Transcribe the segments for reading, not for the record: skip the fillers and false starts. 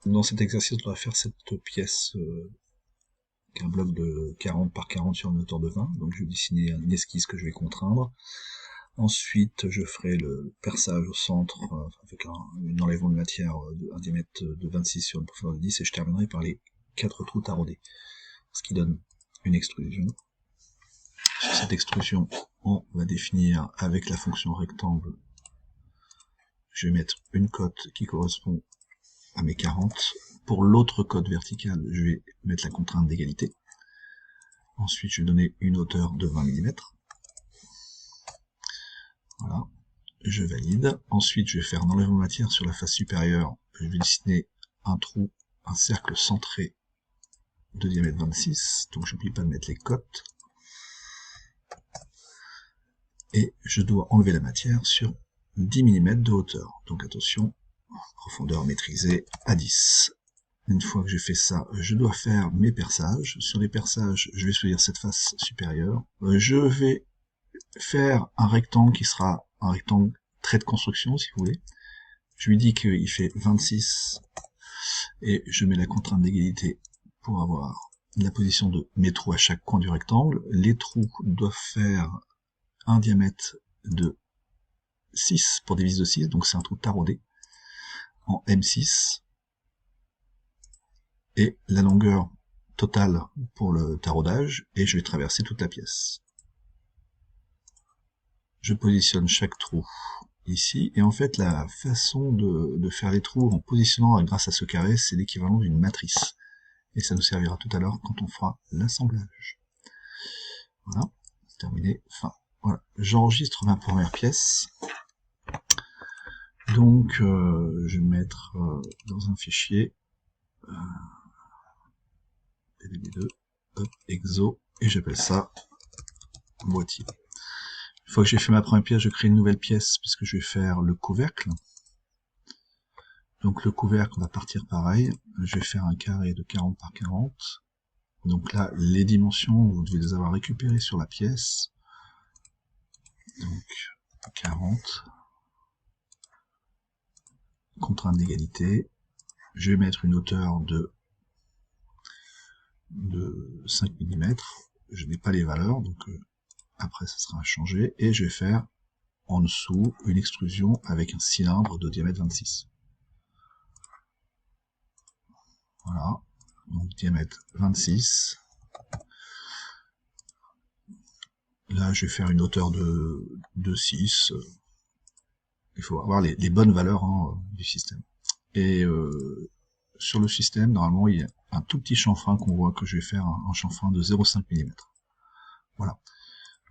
Dans cet exercice, on va faire cette pièce qui est un bloc de 40 par 40 sur une hauteur de 20. Donc je vais dessiner une esquisse que je vais contraindre. Ensuite, je ferai le perçage au centre avec un enlèvement de matière un diamètre de 26 sur une profondeur de 10 et je terminerai par les 4 trous taraudés. Ce qui donne une extrusion. Sur cette extrusion, on va définir avec la fonction rectangle. Je vais mettre une cote qui correspond à mes 40. Pour l'autre cote verticale, je vais mettre la contrainte d'égalité. Ensuite, je vais donner une hauteur de 20 mm. Voilà, je valide. Ensuite, je vais faire un enlèvement de matière sur la face supérieure. Je vais dessiner un trou, un cercle centré de diamètre 26. Donc, j'oublie pas de mettre les cotes. Et je dois enlever la matière sur 10 mm de hauteur. Donc, attention, profondeur maîtrisée à 10. Une fois que j'ai fait ça, je dois faire mes perçages. Sur les perçages, je vais choisir cette face supérieure. Je vais faire un rectangle qui sera un rectangle trait de construction, si vous voulez. Je lui dis qu'il fait 26 et je mets la contrainte d'égalité pour avoir la position de mes trous à chaque coin du rectangle. Les trous doivent faire un diamètre de 6 pour des vis de 6, donc c'est un trou taraudé en M6. Et la longueur totale pour le taraudage, et je vais traverser toute la pièce. Je positionne chaque trou ici, et en fait la façon de faire les trous en positionnant grâce à ce carré, c'est l'équivalent d'une matrice. Et ça nous servira tout à l'heure quand on fera l'assemblage. Voilà, c'est terminé, fin. Voilà, j'enregistre ma première pièce. Donc je vais mettre dans un fichier PDB2, hop, exo, et j'appelle ça boîtier. Une fois que j'ai fait ma première pièce, je crée une nouvelle pièce puisque je vais faire le couvercle. Donc le couvercle, on va partir pareil. Je vais faire un carré de 40 par 40. Donc là, les dimensions, vous devez les avoir récupérées sur la pièce. Donc 40. Contrainte d'égalité. Je vais mettre une hauteur de 5 mm. Je n'ai pas les valeurs, donc après ça sera changé. Et je vais faire en dessous une extrusion avec un cylindre de diamètre 26. Voilà, donc diamètre 26. Là, je vais faire une hauteur de 6. Il faut avoir les bonnes valeurs du système. Et sur le système, normalement, il y a un tout petit chanfrein qu'on voit que je vais faire un chanfrein de 0,5 mm. Voilà.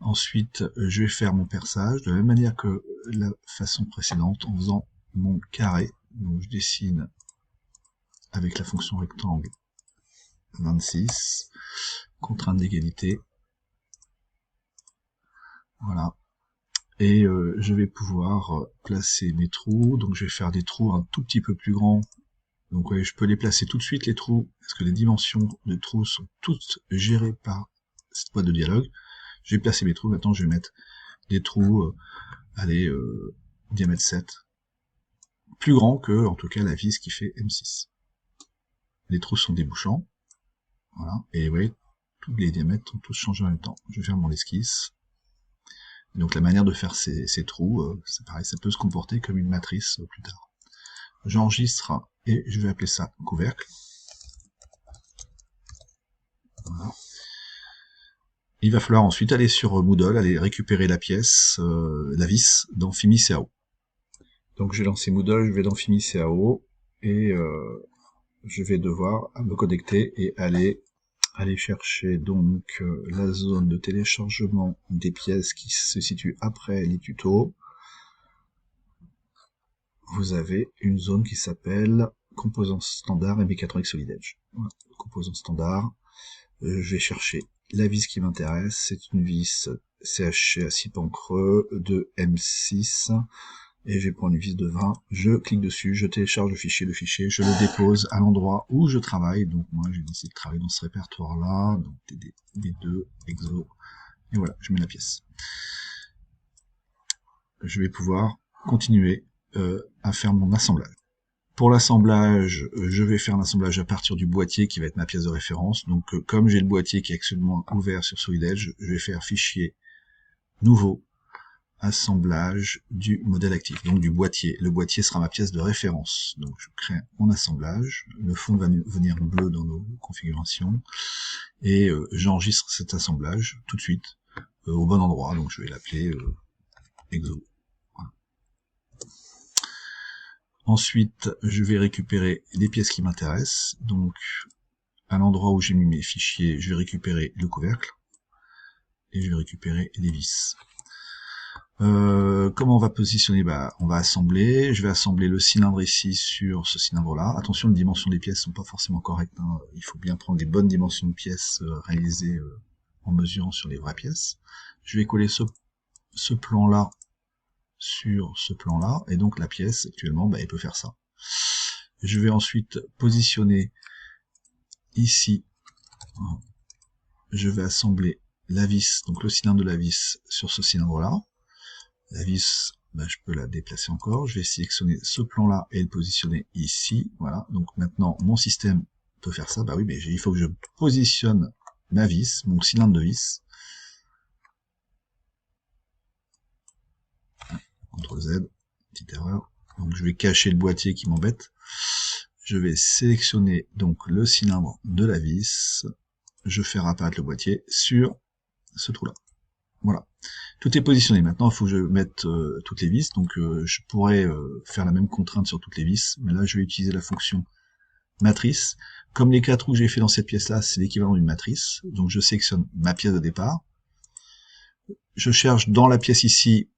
Ensuite, je vais faire mon perçage de la même manière que la façon précédente, en faisant mon carré. Donc, je dessine avec la fonction rectangle 26, contrainte d'égalité. Voilà. Et je vais pouvoir placer mes trous. Donc, je vais faire des trous un tout petit peu plus grands. Donc, ouais, je peux les placer tout de suite, les trous, parce que les dimensions de trous sont toutes gérées par cette boîte de dialogue. Je vais placer mes trous. Maintenant, je vais mettre des trous, diamètre 7. Plus grand que, en tout cas, la vis qui fait M6. Les trous sont débouchants. Voilà. Et oui, tous les diamètres ont tous changé en même temps. Je vais faire mon esquisse. Et donc la manière de faire ces trous, c'est pareil, ça peut se comporter comme une matrice plus tard. J'enregistre et je vais appeler ça couvercle. Voilà. Il va falloir ensuite aller sur Moodle, aller récupérer la pièce, la vis, dans Fimi CAO. Donc j'ai lancé Moodle, je vais dans Fimi CAO, et je vais devoir me connecter et aller chercher donc la zone de téléchargement des pièces qui se situe après les tutos. Vous avez une zone qui s'appelle composants standard et mécatronique solid edge. Voilà, composants standard. Je vais chercher la vis qui m'intéresse. C'est une vis CHC à 6 pans creux de M6. Et je vais prendre une vis de 20. Je clique dessus, je télécharge le fichier, je le dépose à l'endroit où je travaille. Donc moi j'ai décidé de travailler dans ce répertoire-là. Donc TD2, Exo. Et voilà, je mets la pièce. Je vais pouvoir continuer à faire mon assemblage. Pour l'assemblage, je vais faire l'assemblage à partir du boîtier qui va être ma pièce de référence. Donc comme j'ai le boîtier qui est actuellement ouvert sur Solid Edge, je vais faire fichier nouveau, assemblage du modèle actif, donc du boîtier. Le boîtier sera ma pièce de référence. Donc je crée mon assemblage, le fond va venir bleu dans nos configurations, et j'enregistre cet assemblage tout de suite au bon endroit, donc je vais l'appeler exo. Voilà. Ensuite, je vais récupérer les pièces qui m'intéressent, donc à l'endroit où j'ai mis mes fichiers, je vais récupérer le couvercle, et je vais récupérer les vis. Comment on va positionner? On va assembler. Je vais assembler le cylindre ici sur ce cylindre-là. Attention, les dimensions des pièces sont pas forcément correctes. Hein. Il faut bien prendre les bonnes dimensions de pièces réalisées en mesurant sur les vraies pièces. Je vais coller ce plan-là sur ce plan-là, et donc la pièce actuellement, elle peut faire ça. Je vais ensuite positionner ici. Je vais assembler la vis, donc le cylindre de la vis sur ce cylindre-là. La vis, je peux la déplacer encore. Je vais sélectionner ce plan-là et le positionner ici. Voilà. Donc maintenant, mon système peut faire ça. Oui, mais il faut que je positionne ma vis, mon cylindre de vis. CTRL Z, petite erreur. Donc je vais cacher le boîtier qui m'embête. Je vais sélectionner donc le cylindre de la vis. Je fais apparaître le boîtier sur ce trou-là. Voilà. Tout est positionné. Maintenant, il faut que je mette toutes les vis. Donc, je pourrais faire la même contrainte sur toutes les vis. Mais là, je vais utiliser la fonction matrice. Comme les 4 trous que j'ai fait dans cette pièce-là, c'est l'équivalent d'une matrice. Donc, je sélectionne ma pièce de départ. Je cherche dans la pièce ici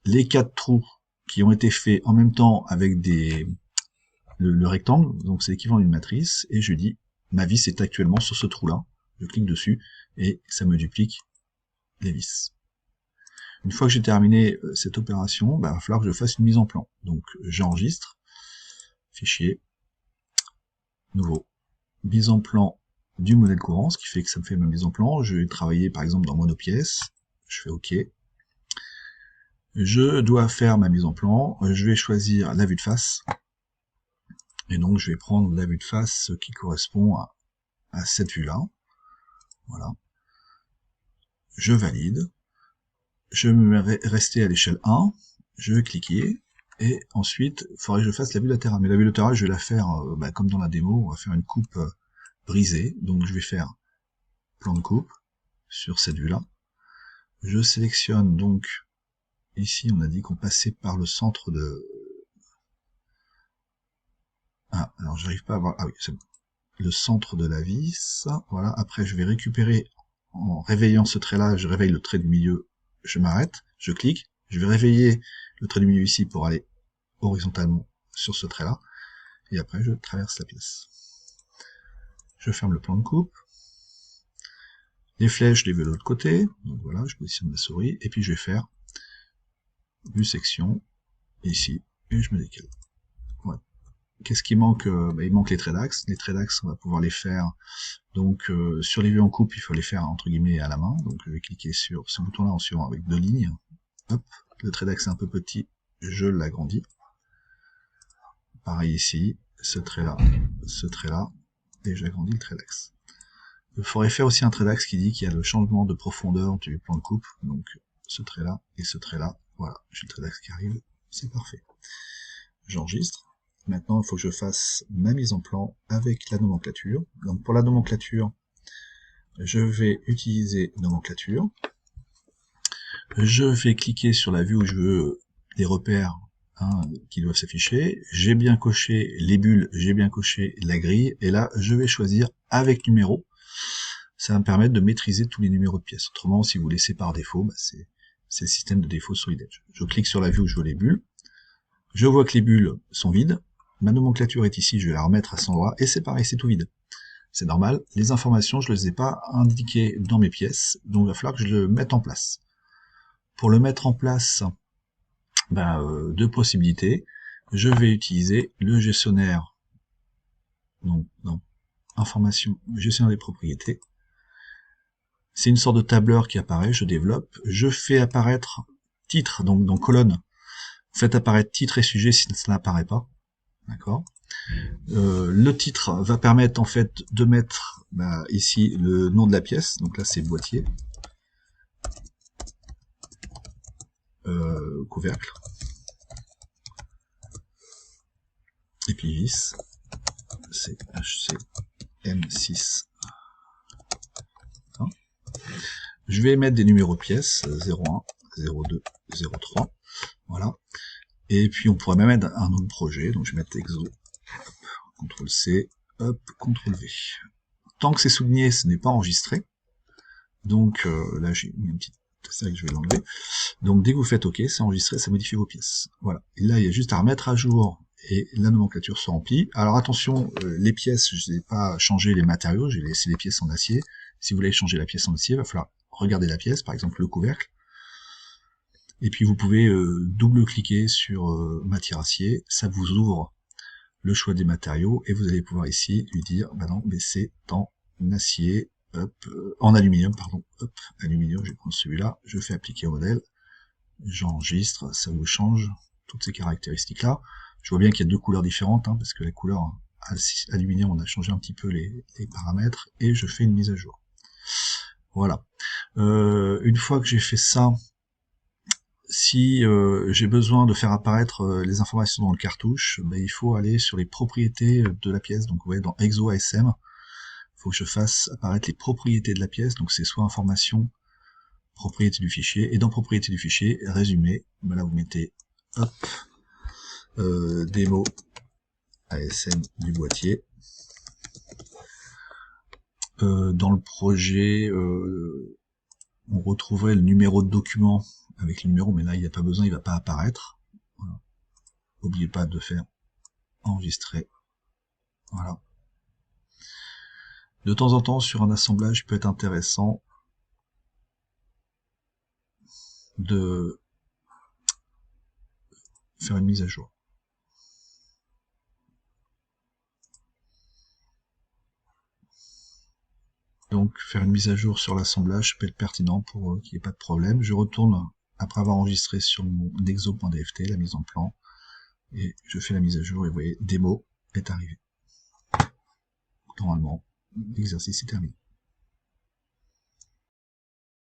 les 4 trous qui ont été faits en même temps avec le rectangle. Donc, c'est l'équivalent d'une matrice. Et je dis, ma vis est actuellement sur ce trou-là. Je clique dessus et ça me duplique les vis. Une fois que j'ai terminé cette opération, il va falloir que je fasse une mise en plan. Donc j'enregistre, fichier, nouveau, mise en plan du modèle courant, ce qui fait que ça me fait ma mise en plan. Je vais travailler par exemple dans monopièce, je fais OK. Je dois faire ma mise en plan, je vais choisir la vue de face, et donc je vais prendre la vue de face qui correspond à cette vue-là. Voilà. Je valide. Je me mets rester à l'échelle 1, je vais cliquer, et ensuite, il faudrait que je fasse la vue latérale. Mais la vue latérale, je vais la faire, comme dans la démo, on va faire une coupe brisée. Donc je vais faire plan de coupe sur cette vue-là. Je sélectionne donc, ici on a dit qu'on passait par le centre de... Ah, alors j'arrive pas à voir... Ah oui, c'est bon. Le centre de la vis, voilà. Après je vais récupérer, en réveillant ce trait-là, je réveille le trait du milieu, je m'arrête, je clique, je vais réveiller le trait du milieu ici pour aller horizontalement sur ce trait-là, et après je traverse la pièce. Je ferme le plan de coupe, les flèches je les veux de l'autre côté, donc voilà, je positionne ma souris, et puis je vais faire vue section, ici, et je me décale. Voilà. Qu'est-ce qui manque? Il manque les traits d'axe. Les traits d'axe, on va pouvoir les faire. Donc sur les vues en coupe, il faut les faire entre guillemets à la main. Donc je vais cliquer sur ce bouton-là en suivant avec 2 lignes. Hop, le trait d'axe est un peu petit, je l'agrandis. Pareil ici, ce trait-là, et j'agrandis le trait d'axe. Il faudrait faire aussi un trait d'axe qui dit qu'il y a le changement de profondeur du plan de coupe. Donc ce trait-là et ce trait-là. Voilà, j'ai le trait d'axe qui arrive, c'est parfait. J'enregistre. Maintenant, il faut que je fasse ma mise en plan avec la nomenclature. Donc pour la nomenclature, je vais utiliser nomenclature. Je vais cliquer sur la vue où je veux les repères qui doivent s'afficher. J'ai bien coché les bulles, j'ai bien coché la grille. Et là, je vais choisir avec numéro. Ça va me permettre de maîtriser tous les numéros de pièces. Autrement, si vous laissez par défaut, c'est le système de défaut Solid Edge. Je clique sur la vue où je veux les bulles. Je vois que les bulles sont vides. Ma nomenclature est ici, je vais la remettre à cet endroit, et c'est pareil, c'est tout vide. C'est normal, les informations, je ne les ai pas indiquées dans mes pièces, donc il va falloir que je le mette en place. Pour le mettre en place, deux possibilités. Je vais utiliser le gestionnaire, donc information, gestionnaire des propriétés. C'est une sorte de tableur qui apparaît, je développe, je fais apparaître titre, donc dans colonne, faites apparaître titre et sujet si ça n'apparaît pas. D'accord. Le titre va permettre en fait de mettre ici le nom de la pièce, donc là c'est boîtier, couvercle, et puis vis, c'est HC M6. Je vais mettre des numéros de pièces, 01, 02, 03, voilà. Et puis on pourrait même mettre un autre projet, donc je vais mettre exo, CTRL C, hop, CTRL V. Tant que c'est souligné, ce n'est pas enregistré. Donc là j'ai mis un petit que je vais l'enlever. Donc dès que vous faites OK, c'est enregistré, ça modifie vos pièces. Voilà. Et là il y a juste à remettre à jour et la nomenclature se remplit. Alors attention, les pièces, je n'ai pas changé les matériaux, j'ai laissé les pièces en acier. Si vous voulez changer la pièce en acier, il va falloir regarder la pièce, par exemple le couvercle. Et puis vous pouvez double-cliquer sur matière acier, ça vous ouvre le choix des matériaux et vous allez pouvoir ici lui dire bah non mais c'est en acier, hop, en aluminium, pardon, hop, aluminium, je vais prendre celui-là, je fais appliquer au modèle, j'enregistre, ça vous change toutes ces caractéristiques là. Je vois bien qu'il y a deux couleurs différentes, hein, parce que la couleur aluminium on a changé un petit peu les paramètres, et je fais une mise à jour. Voilà. Une fois que j'ai fait ça, si j'ai besoin de faire apparaître les informations dans le cartouche, il faut aller sur les propriétés de la pièce. Donc vous voyez dans Exo ASM, il faut que je fasse apparaître les propriétés de la pièce. Donc c'est soit information, propriété du fichier, et dans propriété du fichier, résumé, là vous mettez hop, démo ASM du boîtier. Dans le projet, on retrouverait le numéro de document avec le numéro, mais là il n'y a pas besoin, il ne va pas apparaître. Voilà. N'oubliez pas de faire enregistrer. Voilà. De temps en temps, sur un assemblage, il peut être intéressant de faire une mise à jour. Donc faire une mise à jour sur l'assemblage peut être pertinent pour qu'il n'y ait pas de problème. Je retourne après avoir enregistré sur mon exo.dft, la mise en plan, et je fais la mise à jour et vous voyez, démo est arrivé. Normalement, l'exercice est terminé.